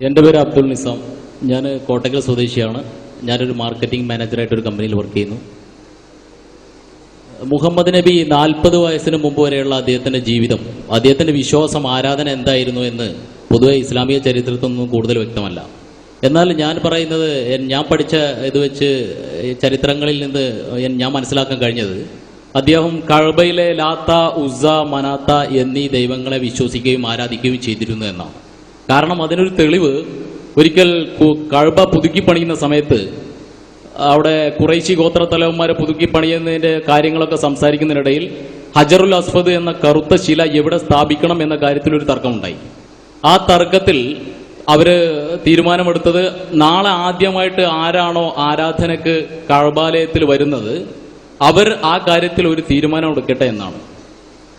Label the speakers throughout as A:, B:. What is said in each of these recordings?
A: എൻ്റെ പേര് അബ്ദുൾ നിസാം. ഞാൻ കോട്ടക്കൽ സ്വദേശിയാണ്. ഞാനൊരു മാർക്കറ്റിംഗ് മാനേജറായിട്ട് ഒരു കമ്പനിയിൽ വർക്ക് ചെയ്യുന്നു. മുഹമ്മദ് നബി 40 വയസ്സിന് മുമ്പ് വരെയുള്ള അദ്ദേഹത്തിൻ്റെ ജീവിതം, അദ്ദേഹത്തിൻ്റെ വിശ്വാസം, ആരാധന എന്തായിരുന്നു എന്ന് പൊതുവെ ഇസ്ലാമിക ചരിത്രത്തിൽ നിന്നും കൂടുതൽ വ്യക്തമല്ല. എന്നാൽ ഞാൻ പറയുന്നത്, ഞാൻ പഠിച്ച ഇത് വെച്ച് ചരിത്രങ്ങളിൽ നിന്ന് ഞാൻ മനസ്സിലാക്കാൻ കഴിഞ്ഞത്, അദ്ദേഹം കഅബയിലെ ലാത്ത, ഉസ്സ, മനാത്ത എന്നീ ദൈവങ്ങളെ വിശ്വസിക്കുകയും ആരാധിക്കുകയും ചെയ്തിരുന്നു എന്നാണ്. കാരണം അതിനൊരു തെളിവ്, ഒരിക്കൽ കഅബ പുതുക്കി പണിയുന്ന സമയത്ത് അവിടെ ഖുറൈശി ഗോത്രത്തലവന്മാരെ പുതുക്കി പണിയുന്നതിന്റെ കാര്യങ്ങളൊക്കെ സംസാരിക്കുന്നതിനിടയിൽ ഹജറുൽ അസ്വദ് എന്ന കറുത്ത ശില എവിടെ സ്ഥാപിക്കണം എന്ന കാര്യത്തിൽ ഒരു തർക്കമുണ്ടായി. ആ തർക്കത്തിൽ അവര് തീരുമാനമെടുത്തത്, നാളെ ആദ്യമായിട്ട് ആരാണോ ആരാധനക്ക് കഅബാലയത്തിൽ വരുന്നത് അവർ ആ കാര്യത്തിൽ ഒരു തീരുമാനം എടുക്കട്ടെ എന്നാണ്.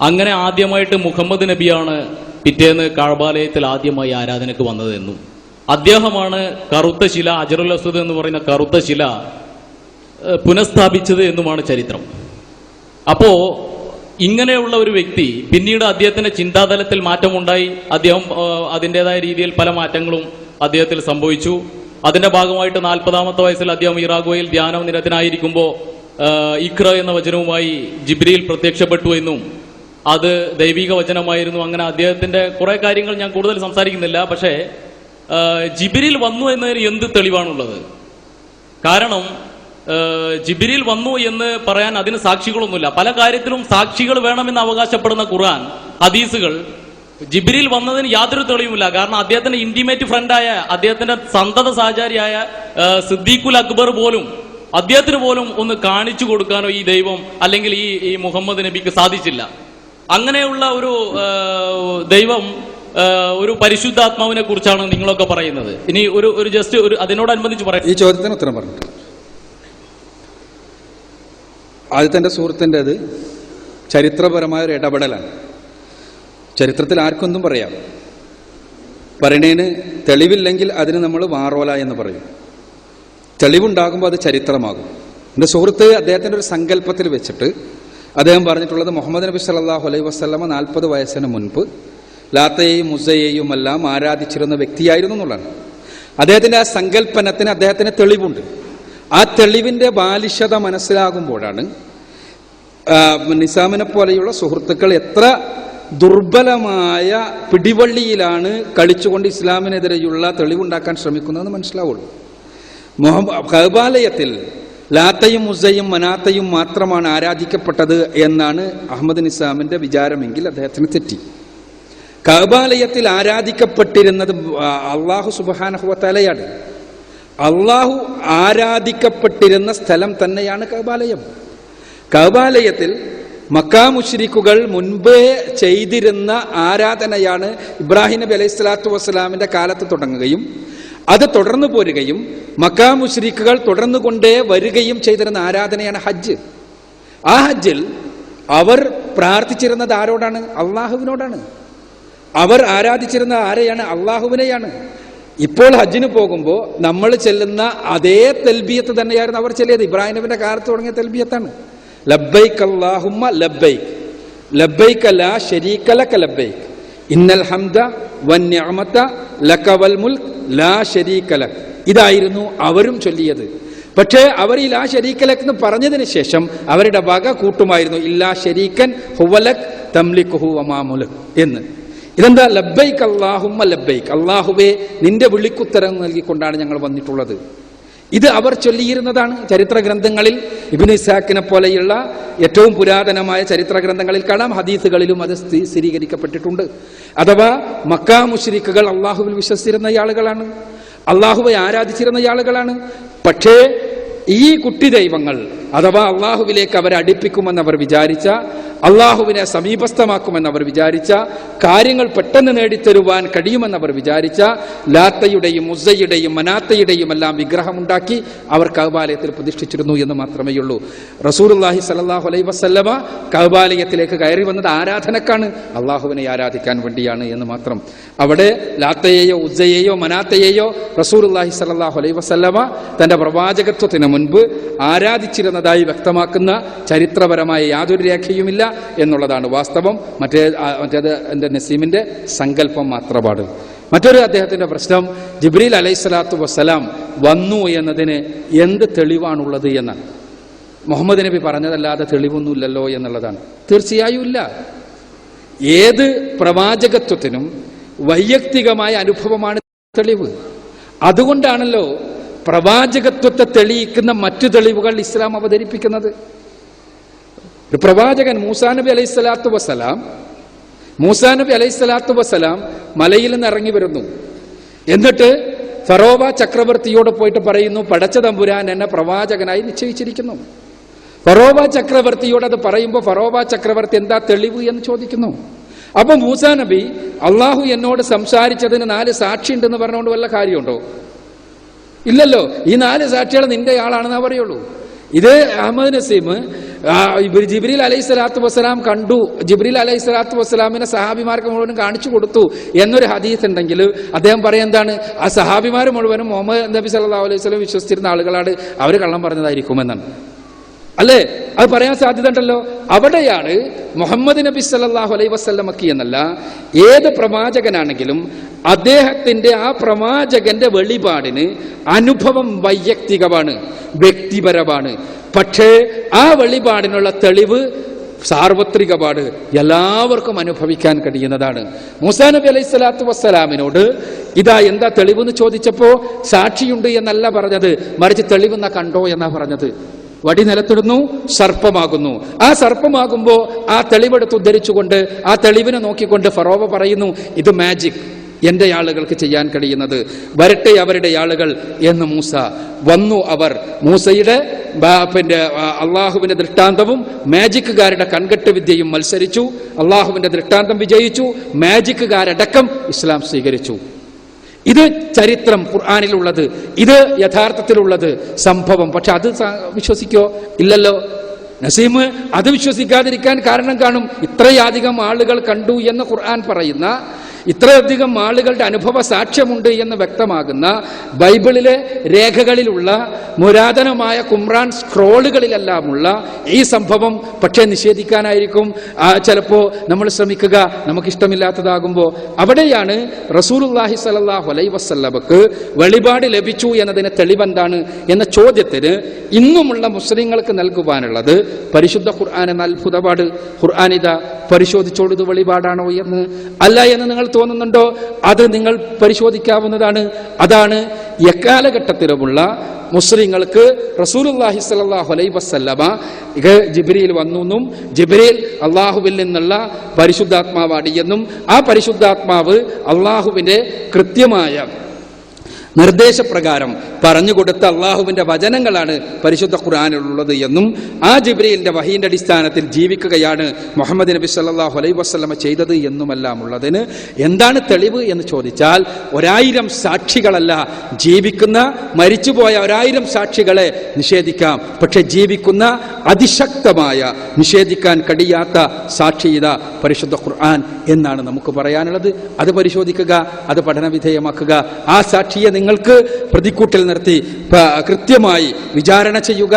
A: അങ്ങനെ ആദ്യമായിട്ട് മുഹമ്മദ് നബിയാണ് പിറ്റേന്ന് കഅബാലയത്തിൽ ആദ്യമായി ആരാധനക്ക് വന്നത് എന്നും അദ്ദേഹമാണ് കറുത്ത ശില, ഹജറുൽ അസ്വദ് എന്ന് പറയുന്ന കറുത്ത ശില പുനഃസ്ഥാപിച്ചത് എന്നുമാണ് ചരിത്രം. അപ്പോ ഇങ്ങനെയുള്ള ഒരു വ്യക്തി, പിന്നീട് അദ്ദേഹത്തിന്റെ ചിന്താതലത്തിൽ മാറ്റമുണ്ടായി. അദ്ദേഹം അതിൻ്റെതായ രീതിയിൽ പല മാറ്റങ്ങളും അദ്ദേഹത്തിൽ സംഭവിച്ചു. അതിന്റെ ഭാഗമായിട്ട് 40-ാമത്തെ വയസ്സിൽ അദ്ദേഹം ഇറാഖുവയിൽ ധ്യാന നിരതനായിരിക്കുമ്പോൾ ഇഖ്റ എന്ന വചനവുമായി ജിബ്രീൽ പ്രത്യക്ഷപ്പെട്ടു എന്നും അത് ദൈവിക വചനമായിരുന്നു. അങ്ങനെ അദ്ദേഹത്തിന്റെ കുറെ കാര്യങ്ങൾ ഞാൻ കൂടുതൽ സംസാരിക്കുന്നില്ല. പക്ഷേ ജിബ്രീൽ വന്നു എന്നതിന് എന്ത് തെളിവാണുള്ളത്? കാരണം ജിബ്രീൽ വന്നു എന്ന് പറയാൻ അതിന് സാക്ഷികളൊന്നുമില്ല. പല കാര്യത്തിലും സാക്ഷികൾ വേണമെന്ന് അവകാശപ്പെടുന്ന ഖുർആൻ, ഹദീസുകൾ, ജിബ്രീൽ വന്നതിന് യാതൊരു തെളിവുമില്ല. കാരണം അദ്ദേഹത്തിന്റെ ഇന്റിമേറ്റ് ഫ്രണ്ടായ, അദ്ദേഹത്തിന്റെ സന്തത സഹചാരിയായ സിദ്ദീഖുൽ അക്ബർ പോലും, അദ്ദേഹത്തിന് പോലും ഒന്ന് കാണിച്ചു കൊടുക്കാനോ ഈ ദൈവം അല്ലെങ്കിൽ ഈ മുഹമ്മദ് നബിക്ക് സാധിച്ചില്ല. അങ്ങനെയുള്ള ഒരു ദൈവം, ഒരു പരിശുദ്ധാത്മാവിനെ കുറിച്ചാണ് നിങ്ങളൊക്കെ പറയുന്നത്. ഇനി ഒരു ജസ്റ്റ് ഒരു അതിനോടനുബന്ധിച്ച് പറയാം.
B: ഈ ചോദ്യത്തിന് ഉത്തരം പറഞ്ഞു. ആദ്യത്തെ സുഹൃത്തിൻ്റെത് ചരിത്രപരമായ ഒരു ഇടപെടലാണ്. ചരിത്രത്തിൽ ആർക്കൊന്നും പറയാം. പറയണേന് തെളിവില്ലെങ്കിൽ അതിന് നമ്മൾ വാറോല എന്ന് പറയും. തെളിവുണ്ടാകുമ്പോൾ അത് ചരിത്രമാകും. എൻ്റെ സുഹൃത്ത് അദ്ദേഹത്തിൻ്റെ ഒരു സങ്കല്പത്തിൽ വെച്ചിട്ട് അദ്ദേഹം പറഞ്ഞിട്ടുള്ളത്, മുഹമ്മദ് നബി സല്ലല്ലാഹു അലൈഹി വസല്ലമ 40 വയസ്സിന് മുൻപ് ലാത്തയെയും മുസ്സയെയും എല്ലാം ആരാധിച്ചിരുന്ന വ്യക്തിയായിരുന്നു എന്നുള്ളതാണ്. അദ്ദേഹത്തിന്റെ ആ സങ്കല്പനത്തിന് അദ്ദേഹത്തിന് തെളിവുണ്ട്. ആ തെളിവിന്റെ ബാലിശത മനസ്സിലാകുമ്പോഴാണ് നിസാമിനെ പോലെയുള്ള സുഹൃത്തുക്കൾ എത്ര ദുർബലമായ പിടിവള്ളിയിലാണ് കളിച്ചുകൊണ്ട് ഇസ്ലാമിനെതിരെയുള്ള തെളിവുണ്ടാക്കാൻ ശ്രമിക്കുന്നതെന്ന് മനസ്സിലാവുള്ളൂ. കഅബാലയത്തിൽ ലാത്തയും മുസ്സയും മനാത്തയും മാത്രമാണ് ആരാധിക്കപ്പെട്ടത് എന്നാണ് അഹമ്മദ് നിസാമിന്റെ വിചാരമെങ്കിൽ അദ്ദേഹത്തിന് തെറ്റി. കഅബാലയത്തിൽ ആരാധിക്കപ്പെട്ടിരുന്നത് അള്ളാഹു സുബ്ഹാനഹു വ തആലയാണ്. അള്ളാഹു ആരാധിക്കപ്പെട്ടിരുന്ന സ്ഥലം തന്നെയാണ് കഅബാലയം. കഅബാലയത്തിൽ മക്കാ മുശ്രിക്കുകൾ മുൻപേ ചെയ്തിരുന്ന ആരാധനയാണ് ഇബ്രാഹിം നബി അലൈഹി സ്വലാത്തു വസ്സലാമിന്റെ കാലത്ത് തുടങ്ങുകയും അത് തുടർന്നു പോരുകയും മക്കാ മുശ്രിക്കുകൾ തുടർന്നു കൊണ്ടേ വരികയും ചെയ്തിരുന്ന ആരാധനയാണ് ഹജ്ജ്. ആ ഹജ്ജിൽ അവർ പ്രാർത്ഥിച്ചിരുന്നത് ആരോടാണ്? അള്ളാഹുവിനോടാണ്. അവർ ആരാധിച്ചിരുന്ന ആരെയാണ്? അള്ളാഹുവിനെയാണ്. ഇപ്പോൾ ഹജ്ജിന് പോകുമ്പോൾ നമ്മൾ ചെല്ലുന്ന അതേ തൽബിയത്ത് തന്നെയായിരുന്നു അവർ ചെല്ലിയത്. ഇബ്രാഹിം നബിന്റെ കാലത്ത് തുടങ്ങിയ തൽബിയത്താണ്. ലബ്ബൈക് അല്ലാഹുമ്മ ലബ്ബൈക്, ലബ്ബൈക ലാ ശരീക ലക ലബ്ബൈക്, ഇന്നൽ ഹംദ വന്നിഅമത ലക വൽ മുൽക് ലാ ശരീക ലക്. ഇതായിരുന്നു അവരും ചൊല്ലിയത്. പക്ഷേ അവർ ഈ ലാ ശരീക ലക് എന്ന് പറഞ്ഞതിന് ശേഷം അവരുടെ വക കൂട്ടുമായിരുന്നു, ഇല്ലാ ശരീകൻ ഹുവലക് തംലികുഹു വമാ മുലക് എന്ന്. ഇതെന്താ? ലബ്ബൈക് അല്ലാഹുമ്മ ലബ്ബൈക്, അള്ളാഹുവേ നിന്റെ വിളിക്കുത്തരം നൽകിക്കൊണ്ടാണ് ഞങ്ങൾ വന്നിട്ടുള്ളത്. ഇത് അവർ ചൊല്ലിയിരുന്നതാണ്. ചരിത്ര ഗ്രന്ഥങ്ങളിൽ ഇബ്നു ഇസ്ഹാഖിനെ പോലെയുള്ള ഏറ്റവും പുരാതനമായ ചരിത്ര ഗ്രന്ഥങ്ങളിൽ കാണാം. ഹദീസുകളിലും അത് സ്ഥിരീകരിക്കപ്പെട്ടിട്ടുണ്ട്. അഥവാ മക്കാ മുശ്രിക്കുകൾ അള്ളാഹുവിൽ വിശ്വസിച്ചിരുന്ന ആളുകളാണ്, അള്ളാഹുവെ ആരാധിച്ചിരുന്ന ആളുകളാണ്. പക്ഷേ ഈ കുട്ടി ദൈവങ്ങൾ അഥവാ അള്ളാഹുവിലേക്ക് അവരെ അടുപ്പിക്കുമെന്ന് അവർ വിചാരിച്ച, അള്ളാഹുവിനെ സമീപസ്ഥമാക്കുമെന്ന് അവർ വിചാരിച്ച, കാര്യങ്ങൾ പെട്ടെന്ന് നേടിത്തരുവാൻ കഴിയുമെന്ന് അവർ വിചാരിച്ച ലാത്തയുടെയും മുസ്സയുടെയും മനാത്തയുടെയും എല്ലാം വിഗ്രഹമുണ്ടാക്കി അവർ കഅബാലയത്തിൽ പ്രതിഷ്ഠിച്ചിരുന്നു എന്ന് മാത്രമേ ഉള്ളൂ. റസൂലുള്ളാഹി സ്വല്ലല്ലാഹു അലൈഹി വസല്ലമ കഅബാലയത്തിലേക്ക് കയറി വന്നത് ആരാധനക്കാണ്, അള്ളാഹുവിനെ ആരാധിക്കാൻ വേണ്ടിയാണ് എന്ന് മാത്രം. അവിടെ ലാത്തയെയോ ഉസ്സയെയോ മനാത്തയെയോ റസൂലുള്ളാഹി സ്വല്ലല്ലാഹു അലൈഹി വസല്ലമ തന്റെ പ്രവാചകത്വത്തിന് മുൻപ് ആരാധിച്ചിരുന്നതായി വ്യക്തമാക്കുന്ന ചരിത്രപരമായ യാതൊരു രേഖയുമില്ല എന്നുള്ളതാണ് വാസ്തവം. മറ്റേത് എൻ്റെ നസീമിന്റെ സങ്കല്പം മാത്രമാണ്. മറ്റൊരു അദ്ദേഹത്തിന്റെ പ്രശ്നം ജിബ്രീൽ അലൈഹിസ്സലാത്തു വസ്സലാം വന്നു എന്നതിന് എന്ത് തെളിവാണുള്ളത് എന്നാണ്. മുഹമ്മദ് നബി പറഞ്ഞതല്ലാതെ തെളിവൊന്നുമില്ലല്ലോ എന്നുള്ളതാണ്. തീർച്ചയായും ഇല്ല. ഏത് പ്രവാചകത്വത്തിനും വൈയക്തികമായ അനുഭവമാണ് തെളിവ്. അതുകൊണ്ടാണല്ലോ പ്രവാചകത്വത്തെ തെളിയിക്കുന്ന മറ്റു തെളിവുകൾ ഇസ്ലാം അവതരിപ്പിക്കുന്നത്. ഒരു പ്രവാചകൻ മൂസാ നബി അലൈഹിസ്സലാത്തു വസ്സലാം മലയിൽ നിന്ന് ഇറങ്ങി വരുന്നു. എന്നിട്ട് ഫറോവ ചക്രവർത്തിയോട് പോയിട്ട് പറയുന്നു, പടച്ച തമ്പുരാൻ എന്നെ പ്രവാചകനായി നിശ്ചയിച്ചിരിക്കുന്നു. ഫറോവ ചക്രവർത്തിയോട് അത് പറയുമ്പോൾ ഫറോവ ചക്രവർത്തി എന്താ തെളിവ് എന്ന് ചോദിക്കുന്നു. അപ്പൊ മൂസാ നബി അള്ളാഹു എന്നോട് സംസാരിച്ചതിന് 4 സാക്ഷി ഉണ്ടെന്ന് പറഞ്ഞുകൊണ്ട് വല്ല കാര്യമുണ്ടോ? ഇല്ലല്ലോ. ഈ 4 സാക്ഷികൾ നിന്റെ ആളാണെന്നാ പറയുള്ളൂ. ഇത് അഹമ്മദ് നസീം ജിബ്രീൽ അലൈഹിസ്സലാത്തു വസ്സലാം കണ്ടു, ജിബ്രീൽ അലൈഹിസ്സലാത്തു വസ്സലാമിനെ സഹാബിമാർക്ക് മുഴുവനും കാണിച്ചു കൊടുത്തു എന്നൊരു ഹദീസ് ഉണ്ടെങ്കിൽ അദ്ദേഹം പറയാൻ എന്താണ്, ആ സഹാബിമാർ മുഴുവനും മുഹമ്മദ് നബി സല്ലല്ലാഹു അലൈഹി വസല്ലം വിശ്വസിച്ചിരുന്ന ആളുകളാണ്, അവർ കള്ളം പറഞ്ഞതായിരിക്കുമെന്നാണ്. അല്ലേ? അത് പറയാൻ സാധ്യത ഉണ്ടല്ലോ. അവിടെയാണ് മുഹമ്മദ് നബി സല്ലല്ലാഹു അലൈഹി വസല്ലമക്ക് എന്നല്ല, ഏത് പ്രവാചകനാണെങ്കിലും അദ്ദേഹത്തിന്റെ ആ പ്രവാചകന്റെ വെളിപാടിന് അനുഭവം വൈയക്തികമാണ്, വ്യക്തിപരമാണ്. പക്ഷേ ആ വെളിപാടിനുള്ള തെളിവ് സാർവത്രികമാണ്, എല്ലാവർക്കും അനുഭവിക്കാൻ കഴിയുന്നതാണ്. മൂസാ നബി അലൈഹിസ്സലാത്തു വസ്സലാമിനോട് ഇതാ എന്താ തെളിവെന്ന് ചോദിച്ചപ്പോ സാക്ഷിയുണ്ട് എന്നല്ല പറഞ്ഞത്, മറിച്ച് തെളിവെന്ന കണ്ടോ എന്നാ പറഞ്ഞത്. വടി നിലത്തിടുന്നു, സർപ്പമാകുന്നു. ആ സർപ്പമാകുമ്പോ ആ തെളിവെടുത്ത് ഉദ്ധരിച്ചുകൊണ്ട് ആ തെളിവിനെ നോക്കിക്കൊണ്ട് ഫറോവ പറയുന്നു, ഇത് മാജിക്, എന്റെ ആളുകൾക്ക് ചെയ്യാൻ കഴിയുന്നത്, വരട്ടെ അവരുടെ ആളുകൾ എന്ന് മൂസ വന്നു. അവർ മൂസയുടെ അള്ളാഹുവിന്റെ ദൃഷ്ടാന്തവും മാജിക്കുകാരുടെ കൺകെട്ട് വിദ്യയും മത്സരിച്ചു. അള്ളാഹുവിന്റെ ദൃഷ്ടാന്തം വിജയിച്ചു, മാജിക്കുകാരടക്കം ഇസ്ലാം സ്വീകരിച്ചു. ഇത് ചരിത്രം ഖുർആനിലുള്ളത്, ഇത് യഥാർത്ഥത്തിലുള്ളത് സംഭവം. പക്ഷെ അത് വിശ്വസിക്കോ? ഇല്ലല്ലോ. നസീം അത് വിശ്വസിക്കാതിരിക്കാൻ കാരണം കാണും. ഇത്രയധികം ആളുകൾ കണ്ടു എന്ന് ഖുർആൻ പറയുന്ന, ഇത്രയധികം ആളുകളുടെ അനുഭവ സാക്ഷ്യമുണ്ട് എന്ന് വ്യക്തമാകുന്ന ബൈബിളിലെ രേഖകളിലുള്ള പുരാതനമായ ഖുർആൻ സ്ക്രോളുകളിലെല്ലാമുള്ള ഈ സംഭവം പക്ഷേ നിഷേധിക്കാനായിരിക്കും ചിലപ്പോൾ നമ്മൾ ശ്രമിക്കുക, നമുക്കിഷ്ടമില്ലാത്തതാകുമ്പോൾ. അവിടെയാണ് റസൂലുള്ളാഹി സ്വല്ലല്ലാഹു അലൈഹി വസല്ലമക്ക് വെളിപാട് ലഭിച്ചു എന്നതിന് തെളിവെന്താണ് എന്ന ചോദ്യത്തിന് ഇന്നുമുള്ള മുസ്ലിങ്ങൾക്ക് നൽകുവാനുള്ളത് പരിശുദ്ധ ഖുർആൻ എന്ന അത്ഭുതപാട്. ഖുർആൻ ഇതാ പരിശോധിച്ചോളൂ, ഇത് വെളിപാടാണോ എന്ന്. അല്ല എന്ന് നിങ്ങൾ തോന്നുന്നുണ്ടോ? അത് നിങ്ങൾ പരിശോധിക്കാവുന്നതാണ്. അതാണ് എക്കാലഘട്ടത്തിലുമുള്ള മുസ്ലിങ്ങൾക്ക് റസൂലുള്ളാഹി സ്വല്ലല്ലാഹു അലൈഹി വസല്ലമ ജിബ്രീൽ വന്നു, ജിബ്രീൽ അള്ളാഹുവിൽ നിന്നുള്ള പരിശുദ്ധാത്മാവാണ് എന്നും ആ പരിശുദ്ധാത്മാവ് അള്ളാഹുവിന്റെ കൃത്യമായ നിർദ്ദേശപ്രകാരം പറഞ്ഞുകൊടുത്ത അള്ളാഹുവിന്റെ വചനങ്ങളാണ് പരിശുദ്ധ ഖുർആനിലുള്ളത് എന്നും ആ ജിബ്രീലിന്റെ വഹീന്റെ അടിസ്ഥാനത്തിൽ ജീവിക്കുകയാണ് മുഹമ്മദ് നബി സല്ലല്ലാഹു അലൈഹി വസല്ലമ ചെയ്തത് എന്നുമെല്ലാം ഉള്ളതിന് എന്താണ് തെളിവ് എന്ന് ചോദിച്ചാൽ 1000 സാക്ഷികളല്ല, ജീവിക്കുന്ന മരിച്ചുപോയ 1000 സാക്ഷികളെ നിഷേധിക്കാം. പക്ഷെ ജീവിക്കുന്ന അതിശക്തമായ നിഷേധിക്കാൻ കഴിയാത്ത സാക്ഷിയത പരിശുദ്ധ ഖുർആൻ എന്നാണ് നമുക്ക് പറയാനുള്ളത്. അത് പരിശോധിക്കുക, അത് പഠനവിധേയമാക്കുക. ആ സാക്ഷിയെ നിങ്ങൾക്ക് പ്രതിക്കൂട്ടിൽ നിർത്തി കൃത്യമായി വിചാരണ ചെയ്യുക.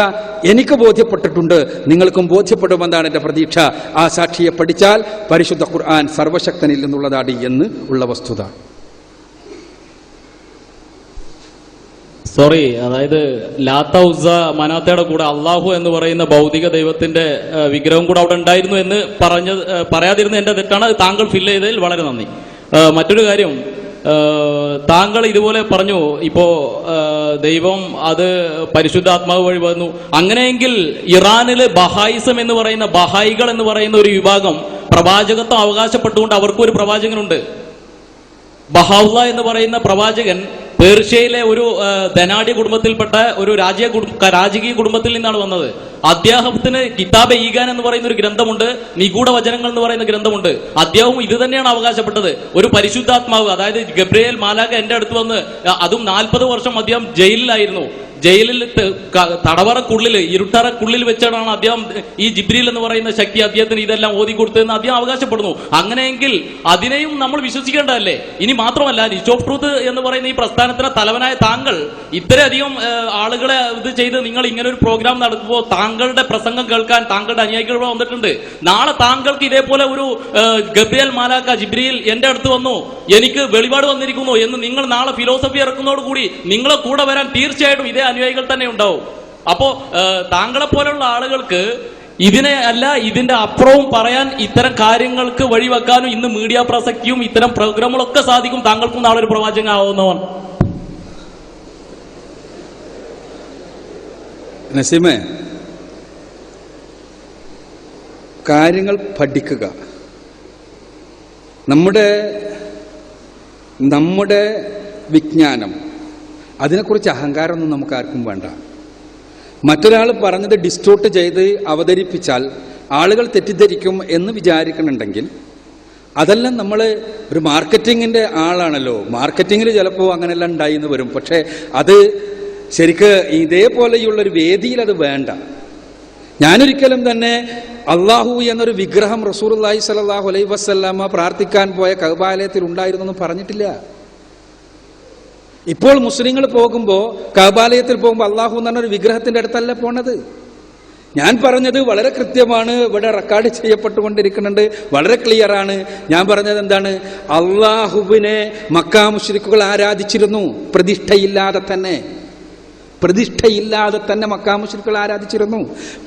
B: എനിക്ക് ബോധ്യപ്പെട്ടിട്ടുണ്ട്, നിങ്ങൾക്കും ബോധ്യപ്പെടുമെന്നാണ് എൻ്റെ പ്രതീക്ഷ. ആ സാക്ഷിയെ പഠിച്ചാൽ പരിശുദ്ധ ഖുർആൻ സർവശക്തനിൽ നിന്നുള്ളതാണ് എന്ന് ഉള്ള വസ്തുത.
A: സോറി, അതായത് ലാത്ത ഉസ്സ മനാത്തയുടെ കൂടെ അള്ളാഹു എന്ന് പറയുന്ന ഭൗതിക ദൈവത്തിന്റെ വിഗ്രഹം കൂടെ അവിടെ ഉണ്ടായിരുന്നു എന്ന് പറയാതിരുന്ന എന്റെ തെറ്റാണ്. അത് താങ്കൾ ഫില്ല് ചെയ്തതിൽ വളരെ നന്ദി. മറ്റൊരു കാര്യം, താങ്കൾ ഇതുപോലെ പറഞ്ഞു, ഇപ്പോ ദൈവം അത് പരിശുദ്ധാത്മാവ് വഴി വന്നു. അങ്ങനെയെങ്കിൽ ഇറാനില് ബഹായിസം എന്ന് പറയുന്ന ബഹായികൾ എന്ന് പറയുന്ന ഒരു വിഭാഗം പ്രവാചകത്വം അവകാശപ്പെട്ടുകൊണ്ട് അവർക്കും ഒരു പ്രവാചകനുണ്ട്. ബഹാഉള്ള എന്ന് പറയുന്ന പ്രവാചകൻ പേർഷ്യയിലെ ഒരു ധനാഢ്യ കുടുംബത്തിൽപ്പെട്ട ഒരു രാജകീയ കുടുംബത്തിൽ നിന്നാണ് വന്നത്. അദ്ദേഹത്തിന് കിതാബ് ഈഗാൻ എന്ന് പറയുന്ന ഒരു ഗ്രന്ഥമുണ്ട്, നിഗൂഢ വചനങ്ങൾ എന്ന് പറയുന്ന ഗ്രന്ഥമുണ്ട്. അദ്ദേഹവും ഇത് തന്നെയാണ് അവകാശപ്പെട്ടത്. ഒരു പരിശുദ്ധാത്മാവ്, അതായത് ഗബ്രിയേൽ മാലാഖ എന്റെ അടുത്ത് വന്ന്, അതും 40 വർഷം അദ്ദേഹം ജയിലിലായിരുന്നു. ജയിലിൽ തടവറക്കുള്ളിൽ ഇരുട്ടറക്കുള്ളിൽ വെച്ചാണ് അദ്ദേഹം ഈ ജിബ്രീൽ എന്ന് പറയുന്ന ശക്തി അദ്ദേഹത്തിന് ഇതെല്ലാം ഓതി കൊടുത്തതെന്ന് അദ്ദേഹം അവകാശപ്പെടുന്നു. അങ്ങനെയെങ്കിൽ അതിനെയും നമ്മൾ വിശ്വസിക്കേണ്ടതല്ലേ? ഇനി മാത്രമല്ല, റിച്ച് ഓഫ് ട്രൂത്ത് എന്ന് പറയുന്ന ഈ പ്രസ്ഥാനത്തിന്റെ തലവനായ താങ്കൾ ഇത്രയധികം ആളുകളെ ഇത് ചെയ്ത് നിങ്ങൾ ഇങ്ങനെ ഒരു പ്രോഗ്രാം നടത്തുമ്പോൾ താങ്കളുടെ പ്രസംഗം കേൾക്കാൻ താങ്കളുടെ അനുയായികൾ ഇവിടെ വന്നിട്ടുണ്ട്. നാളെ താങ്കൾക്ക് ഇതേപോലെ ഒരു ഗബ്രിയേൽ മാലാക്ക ജിബ്രീൽ എന്റെ അടുത്ത് വന്നു, എനിക്ക് വെളിപാട് വന്നിരിക്കുന്നു എന്ന് നിങ്ങൾ നാളെ ഫിലോസഫി ഇറക്കുന്നതോടുകൂടി നിങ്ങളെ കൂടെ വരാൻ തീർച്ചയായിട്ടും ഇതേ അനുയായികൾ തന്നെ ഉണ്ടാവും. അപ്പോ താങ്കളെ പോലുള്ള ആളുകൾക്ക് ഇതിനെ അല്ല ഇതിന്റെ അപ്പുറവും പറയാൻ, ഇത്തരം കാര്യങ്ങൾക്ക് വഴിവെക്കാനും ഇന്ന് മീഡിയ പ്രസക്തിയും ഇത്തരം പ്രോഗ്രാമുകളൊക്കെ സാധിക്കും. താങ്കൾക്കും നാളെ ഒരു പ്രവാചകനാവുന്നവൻ.
B: നസീമേ, കാര്യങ്ങൾ പഠിക്കുക. നമ്മുടെ വിജ്ഞാനം, അതിനെക്കുറിച്ച് അഹങ്കാരമൊന്നും നമുക്ക് ആർക്കും വേണ്ട. മറ്റൊരാൾ പറഞ്ഞത് ഡിസ്റ്റോർട്ട് ചെയ്ത് അവതരിപ്പിച്ചാൽ ആളുകൾ തെറ്റിദ്ധരിക്കും എന്ന് വിചാരിക്കുന്നുണ്ടെങ്കിൽ അതെല്ലാം നമ്മൾ ഒരു മാർക്കറ്റിങ്ങിൻ്റെ ആളാണല്ലോ. മാർക്കറ്റിങ്ങിൽ ചിലപ്പോൾ അങ്ങനെല്ലാം ഉണ്ടായി എന്ന് വരും. പക്ഷേ അത് ശരിക്ക് ഇതേപോലെയുള്ളൊരു വേദിയിൽ അത് വേണ്ട. ഞാനൊരിക്കലും തന്നെ അള്ളാഹു എന്നൊരു വിഗ്രഹം റസൂലുള്ളാഹി സ്വല്ലല്ലാഹു അലൈഹി വസല്ലമ പ്രാർത്ഥിക്കാൻ പോയ കഅബാലയത്തിൽ ഉണ്ടായിരുന്നു എന്ന് പറഞ്ഞിട്ടില്ല. ഇപ്പോൾ മുസ്ലിങ്ങൾ പോകുമ്പോൾ കഅബാലയത്തിൽ പോകുമ്പോൾ അള്ളാഹു എന്ന് പറഞ്ഞൊരു വിഗ്രഹത്തിന്റെ അടുത്തല്ല പോണത്. ഞാൻ പറഞ്ഞത് വളരെ കൃത്യമാണ്, ഇവിടെ റെക്കോർഡ് ചെയ്യപ്പെട്ടുകൊണ്ടിരിക്കുന്നുണ്ട്, വളരെ ക്ലിയർ ആണ്. ഞാൻ പറഞ്ഞത് എന്താണ്? അള്ളാഹുവിനെ മക്കാ മുശ്രിക്കുകൾ ആരാധിച്ചിരുന്നു, പ്രതിഷ്ഠയില്ലാതെ തന്നെ മക്കാ മുശ്രിക്കുകൾ ആരാധിച്ചിരുന്നു.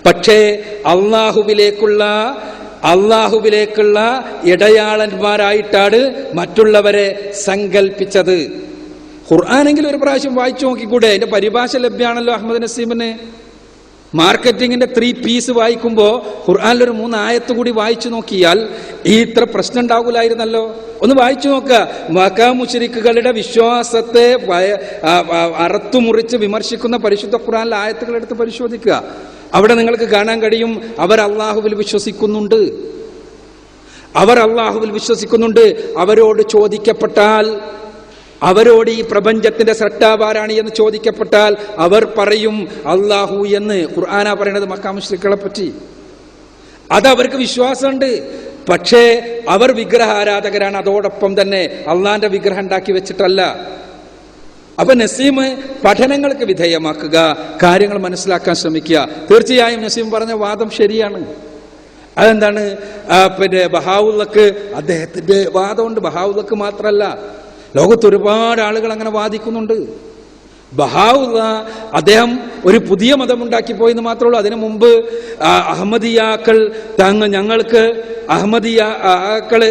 B: പക്ഷേ അള്ളാഹുവിലേക്കുള്ള ഇടയാളന്മാരായിട്ടാണ് മറ്റുള്ളവരെ സങ്കല്പിച്ചത്. ഖുർആനെങ്കിലും ഒരു പ്രാവശ്യം വായിച്ചു നോക്കിക്കൂടെ? അതിന്റെ പരിഭാഷ ലഭ്യമാണല്ലോ അഹമ്മദ് നസീമിന്. മാർക്കറ്റിങ്ങിന്റെ 3 പീസ് വായിക്കുമ്പോൾ ഖുർആനിലൊരു 3 ആയത്ത് കൂടി വായിച്ചു നോക്കിയാൽ ഈ ഇത്ര പ്രശ്നം ഉണ്ടാകില്ലായിരുന്നല്ലോ. ഒന്ന് വായിച്ചു നോക്കുക. മക്കാ മുശ്രിക്കുകളുടെ വിശ്വാസത്തെ അറുത്തുമുറിച്ച് വിമർശിക്കുന്ന പരിശുദ്ധ ഖുർആനിലെ ആയത്തുകൾ എടുത്ത് പരിശോധിക്കുക. അവിടെ നിങ്ങൾക്ക് കാണാൻ കഴിയും, അവർ അള്ളാഹുവിൽ വിശ്വസിക്കുന്നുണ്ട്. അവരോട് ചോദിക്കപ്പെട്ടാൽ, അവരോട് ഈ പ്രപഞ്ചത്തിന്റെ സൃഷ്ടാവാരാണ് എന്ന് ചോദിക്കപ്പെട്ടാൽ അവർ പറയും അള്ളാഹു എന്ന്. ഖുർആനാ പറയുന്നത് മക്കാ മുശ്രിക്കുകളെ പറ്റി. അതവർക്ക് വിശ്വാസമുണ്ട്. പക്ഷേ അവർ വിഗ്രഹ ആരാധകരാണ്. അതോടൊപ്പം തന്നെ അള്ളാന്റെ വിഗ്രഹം ഉണ്ടാക്കി വെച്ചിട്ടല്ല. അപ്പൊ നസീം പഠനങ്ങൾക്ക് വിധേയമാക്കുക, കാര്യങ്ങൾ മനസ്സിലാക്കാൻ ശ്രമിക്കുക. തീർച്ചയായും നസീം പറഞ്ഞ വാദം ശരിയാണ്. അതെന്താണ്? പിന്നെ ബഹാവുള്ളക്ക് അദ്ദേഹത്തിന്റെ വാദമുണ്ട്. ബഹാവുള്ളക്ക് മാത്രമല്ല, ലോകത്ത് ഒരുപാട് ആളുകൾ അങ്ങനെ വാദിക്കുന്നുണ്ട്. ബഹാവുള്ള അദ്ദേഹം ഒരു പുതിയ മതമുണ്ടാക്കി പോയെന്ന് മാത്രമേ ഉള്ളൂ. അതിനു മുമ്പ് അഹമ്മദിയാക്കൾ ഞങ്ങൾക്ക് അഹമ്മദിയാക്കള്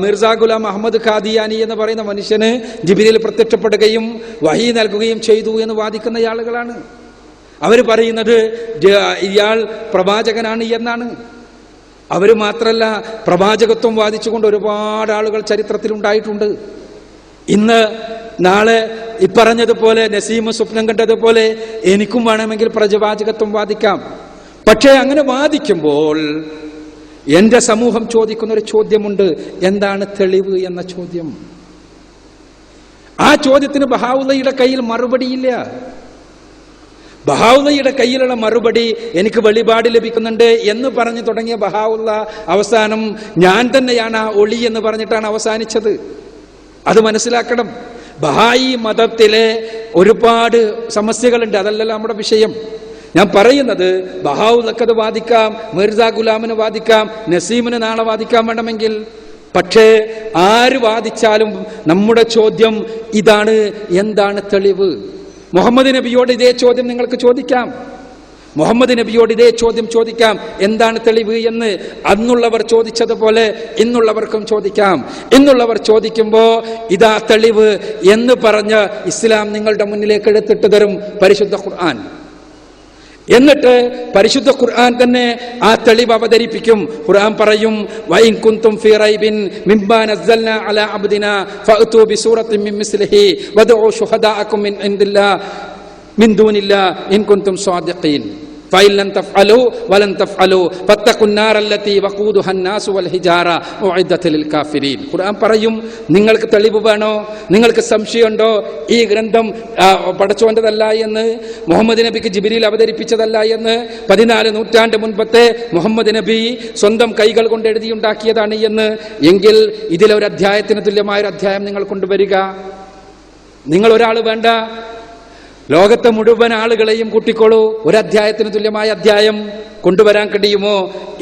B: മിർസ ഗുലാം അഹമ്മദ് ഖാദിയാനി എന്ന് പറയുന്ന മനുഷ്യന് ജിബ്രീൽ പ്രത്യക്ഷപ്പെടുകയും വഹി നൽകുകയും ചെയ്തു എന്ന് വാദിക്കുന്ന ആളുകളാണ്. അവർ പറയുന്നത് ഇയാൾ പ്രവാചകനാണ് എന്നാണ്. അവർ മാത്രമല്ല, പ്രവാചകത്വം വാദിച്ചുകൊണ്ട് ഒരുപാട് ആളുകൾ ചരിത്രത്തിൽ ഉണ്ടായിട്ടുണ്ട്. ഇന്ന് നാളെ ഇപ്പറഞ്ഞതുപോലെ നസീം സ്വപ്നം കണ്ടതുപോലെ എനിക്കും വേണമെങ്കിൽ പ്രവാചകത്വം വാദിക്കാം. പക്ഷേ അങ്ങനെ വാദിക്കുമ്പോൾ എന്റെ സമൂഹം ചോദിക്കുന്ന ഒരു ചോദ്യമുണ്ട്, എന്താണ് തെളിവ് എന്ന ചോദ്യം. ആ ചോദ്യത്തിന് ബഹാവുള്ളയുടെ കയ്യിൽ മറുപടിയില്ല. ബഹാവുള്ളയുടെ കയ്യിലുള്ള മറുപടി എനിക്ക് വെളിപാട് ലഭിക്കുന്നുണ്ട് എന്ന് പറഞ്ഞു തുടങ്ങിയ ബഹാവുള്ള അവസാനം ഞാൻ തന്നെയാണ് ആ ഒളി എന്ന് പറഞ്ഞിട്ടാണ് അവസാനിച്ചത്. അത് മനസ്സിലാക്കണം. ബഹായി മതത്തിലെ ഒരുപാട് സമസ്യകളുണ്ട്, അതല്ലല്ലോ നമ്മുടെ വിഷയം. ഞാൻ പറയുന്നത് ബഹാവുള്ളക്കത് വാദിക്കാം, മിർസ ഗുലാമിന് വാദിക്കാം, നസീമിന് നാളെ വാദിക്കാൻ വേണമെങ്കിൽ. പക്ഷേ ആര് വാദിച്ചാലും നമ്മുടെ ചോദ്യം ഇതാണ്, എന്താണ് തെളിവ്? മുഹമ്മദ് നബിയോട് ഇതേ ചോദ്യം നിങ്ങൾക്ക് ചോദിക്കാം. മുഹമ്മദ് നബിയോട് ഇതേ ചോദ്യം ചോദിക്കാം, എന്താണ് തെളിവ് എന്ന്. അന്നുള്ളവർ ചോദിച്ചതുപോലെ ഇന്നുള്ളവർക്കും ചോദിക്കാം. ഇന്നുള്ളവർ ചോദിക്കുമ്പോൾ ഇതാ തെളിവ് എന്ന് പറഞ്ഞ് ഇസ്ലാം നിങ്ങളുടെ മുന്നിലേക്ക് എടുത്തിട്ട് തരും പരിശുദ്ധ ഖുർആൻ. എന്നിട്ട് പരിശുദ്ധ ഖുർആൻ തന്നെ ആ തെളിവ് അവതരിപ്പിക്കും. ഖുർആൻ പറയും, വഇൻ കുൻതും ഫീ റൈബിൻ മിമ്മാ നസ്സൽനാ അലാ അബ്ദിനാ ഫഅതു ബിസൂറത്തിൻ മിൻ മിസ്ലിഹി വദഉ ശുഹദാഅകും മിൻ ഇൻദില്ലാഹി മിൻ ദൂനില്ലാഹി ഇൻ കുൻതും സ്വാദിഖീൻ ഫഇൻ ലൻ തഫ്അലു വലൻ തഫ്അലു ഫത്തഖുൻ നാറല്ലതി വഖൂദുഹ അന്നാസു വൽ ഹിജാറ ഉഇദ്ദത ലിൽ കാഫിരീൻ. ഖുർആൻ പറയും, നിങ്ങൾക്ക് തെളിവ് വേണോ, നിങ്ങൾക്ക് സംശയമുണ്ടോ ഈ ഗ്രന്ഥം പടച്ചോന്റെതല്ല എന്ന്, മുഹമ്മദ് നബിക്ക് ജിബ്രീൽ അവതരിപ്പിച്ചതല്ല എന്ന്, 14 നൂറ്റാണ്ട് മുൻപത്തെ മുഹമ്മദ് നബി സ്വന്തം കൈകൾ കൊണ്ട് എഴുതിയുണ്ടാക്കിയതാണ് എന്ന്, എങ്കിൽ ഇതിലൊരു അധ്യായത്തിന് തുല്യമായ ഒരു അധ്യായം നിങ്ങൾ കൊണ്ടുവരിക. നിങ്ങൾ ഒരാൾ വേണ്ട, ലോകത്തെ മുഴുവൻ ആളുകളെയും കൂട്ടിക്കോളൂ, ഒരു അധ്യായത്തിന് തുല്യമായ അധ്യായം കൊണ്ടുവരാൻ കഴിയുമോ?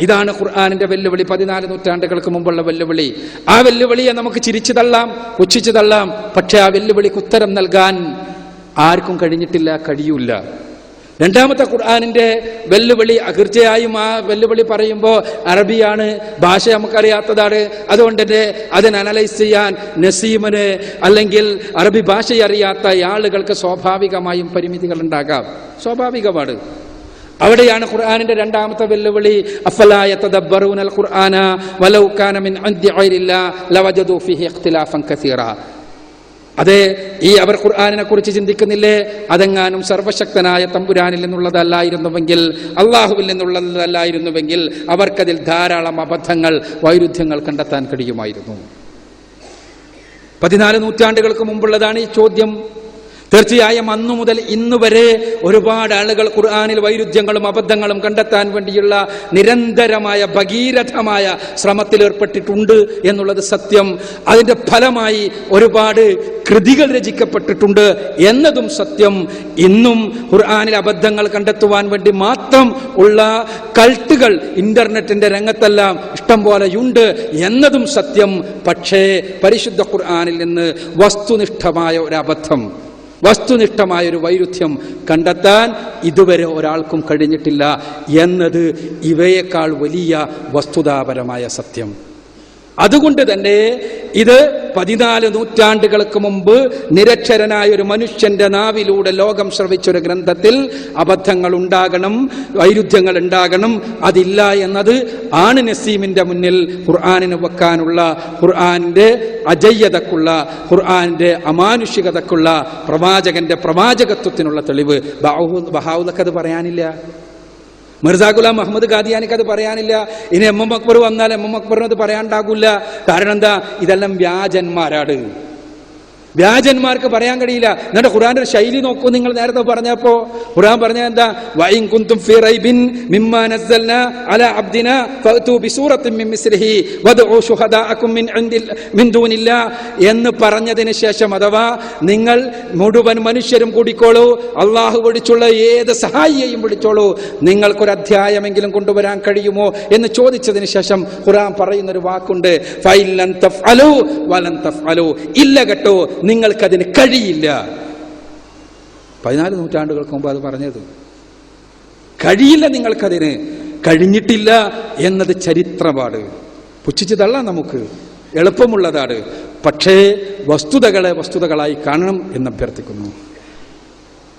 B: ഇതാണ് ഖുർആനിന്റെ വെല്ലുവിളി, 14 നൂറ്റാണ്ടുകൾക്ക് മുമ്പുള്ള വെല്ലുവിളി. ആ വെല്ലുവിളിയെ നമുക്ക് ചിരിച്ചു തള്ളാം, പുച്ഛിച്ചു തള്ളാം, പക്ഷെ ആ വെല്ലുവിളിക്ക് ഉത്തരം നൽകാൻ ആർക്കും കഴിഞ്ഞിട്ടില്ല, കഴിയൂല. രണ്ടാമത്തെ ഖുർആനിന്റെ വെല്ലുവിളി, തീർച്ചയായും ആ വെല്ലുവിളി പറയുമ്പോൾ അറബിയാണ്, ഭാഷ നമുക്കറിയാത്തതാണ്. അതുകൊണ്ട് തന്നെ അതിനെ അനലൈസ് ചെയ്യാൻ നസീമിന് അല്ലെങ്കിൽ അറബി ഭാഷ അറിയാത്ത ആളുകൾക്ക് സ്വാഭാവികമായും പരിമിതികൾ ഉണ്ടാകാം, സ്വാഭാവികമാണ്. അവിടെയാണ് ഖുർആനിന്റെ രണ്ടാമത്തെ വെല്ലുവിളി, അഫലാ യതദബ്ബറൂനൽ ഖുർആന വലൗ കാന മിൻ ഇൻദി ഗൈരില്ലാഹ് ലവജദൂ ഫീഹി ഇഖ്തിലാഫൻ കസീറ. അതെ, അവർ ഖുർആനിനെ കുറിച്ച് ചിന്തിക്കുന്നില്ലേ, അതെങ്ങാനും സർവശക്തനായ തമ്പുരാനിൽ നിന്നുള്ളതല്ലായിരുന്നുവെങ്കിൽ, അള്ളാഹുവിൽ നിന്നുള്ളതല്ലായിരുന്നുവെങ്കിൽ അവർക്കതിൽ ധാരാളം അബദ്ധങ്ങൾ, വൈരുദ്ധ്യങ്ങൾ കണ്ടെത്താൻ കഴിയുമായിരുന്നു. 14 നൂറ്റാണ്ടുകൾക്ക് മുമ്പുള്ളതാണ് ഈ ചോദ്യം. തീർച്ചയായും അന്നു മുതൽ ഇന്നു വരെ ഒരുപാട് ആളുകൾ ഖുർആനിൽ വൈരുദ്ധ്യങ്ങളും അബദ്ധങ്ങളും കണ്ടെത്താൻ വേണ്ടിയുള്ള നിരന്തരമായ ഭഗീരഥമായ ശ്രമത്തിൽ ഏർപ്പെട്ടിട്ടുണ്ട് എന്നുള്ളത് സത്യം. അതിന്റെ ഫലമായി ഒരുപാട് കൃതികൾ രചിക്കപ്പെട്ടിട്ടുണ്ട് എന്നതും സത്യം. ഇന്നും ഖുർആനിൽ അബദ്ധങ്ങൾ കണ്ടെത്തുവാൻ വേണ്ടി മാത്രം ഉള്ള കൾട്ടുകൾ ഇന്റർനെറ്റിന്റെ രംഗത്തെല്ലാം ഇഷ്ടം പോലെയുണ്ട് എന്നതും സത്യം. പക്ഷേ പരിശുദ്ധ ഖുർആനിൽ നിന്ന് വസ്തുനിഷ്ഠമായ ഒരു അബദ്ധം, വസ്തുനിഷ്ഠമായൊരു വൈരുദ്ധ്യം കണ്ടെത്താൻ ഇതുവരെ ഒരാൾക്കും കഴിഞ്ഞിട്ടില്ല എന്നത് ഇവയേക്കാൾ വലിയ വസ്തുതാപരമായ സത്യം. അതുകൊണ്ട് തന്നെ ഇത് 14 നൂറ്റാണ്ടുകൾക്ക് മുമ്പ് നിരക്ഷരനായ ഒരു മനുഷ്യന്റെ നാവിലൂടെ ലോകം ശ്രവിച്ചൊരു ഗ്രന്ഥത്തിൽ അബദ്ധങ്ങൾ ഉണ്ടാകണം, വൈരുദ്ധ്യങ്ങൾ ഉണ്ടാകണം, അതില്ല എന്നത് ആണ് നസീമിന്റെ മുന്നിൽ ഖുർആനിന് വെക്കാനുള്ള, ഖുർആനിന്റെ അജയ്യതക്കുള്ള, ഖുർആനിന്റെ അമാനുഷികതക്കുള്ള, പ്രവാചകന്റെ പ്രവാചകത്വത്തിനുള്ള തെളിവ്. ബഹാവുലക്ക് അത് പറയാനില്ല, മിർസാ ഗുലാം മുഹമ്മദ് ഖാദിയാനിക്ക് അത് പറയാനില്ല. ഇനി എം എം അക്ബർ വന്നാൽ എം എം അക്ബറിന് അത് പറയാണ്ടാകൂല. കാരണം എന്താ? ഇതെല്ലാം വ്യാജന്മാരാണ്, വ്യാജന്മാർക്ക് പറയാൻ കഴിയില്ല. എന്നിട്ട് ഖുർആന്റെ ഒരു ശൈലി നോക്കൂ. നിങ്ങൾ നേരത്തെ പറഞ്ഞപ്പോ ഖുർആൻ പറഞ്ഞ എന്താ? വഇൻ കുൻതും ഫീ റൈബിൻ മിമ്മാ നസ്സൽനാ അലാ അബ്ദിനാ ഫഅതു ബിസൂറത്തിൻ മിൻ മിസ്ലിഹി വദ്ഉ ശുഹദാഅകും മിൻ ദൂനില്ലാഹ് എന്ന് പറഞ്ഞതിന് ശേഷം, അഥവാ നിങ്ങൾ മുഴുവൻ മനുഷ്യരും കൂടിക്കോളൂ, അള്ളാഹു വിളിച്ചുള്ള ഏത് സഹായിയെയും വിളിച്ചോളൂ, നിങ്ങൾക്കൊരു അധ്യായമെങ്കിലും കൊണ്ടുവരാൻ കഴിയുമോ എന്ന് ചോദിച്ചതിന് ശേഷം ഖുർആൻ പറയുന്നൊരു വാക്കുണ്ട്, ഫഇൻ ലൻ തഫ്അലു വലൻ തഫ്അലു. ഇല്ല കേട്ടോ, നിങ്ങൾക്കതിന് കഴിയില്ല. 14 നൂറ്റാണ്ടുകൾക്ക് മുമ്പ് അത് പറഞ്ഞത്. കഴിയില്ല, നിങ്ങൾക്കതിന് കഴിഞ്ഞിട്ടില്ല എന്നത് ചരിത്രമാണ്. പുച്ഛിച്ച് തള്ളാൻ നമുക്ക് എളുപ്പമുള്ളതാണ്. പക്ഷേ വസ്തുതകളെ വസ്തുതകളായി കാണണം എന്ന് അഭ്യർത്ഥിക്കുന്നു.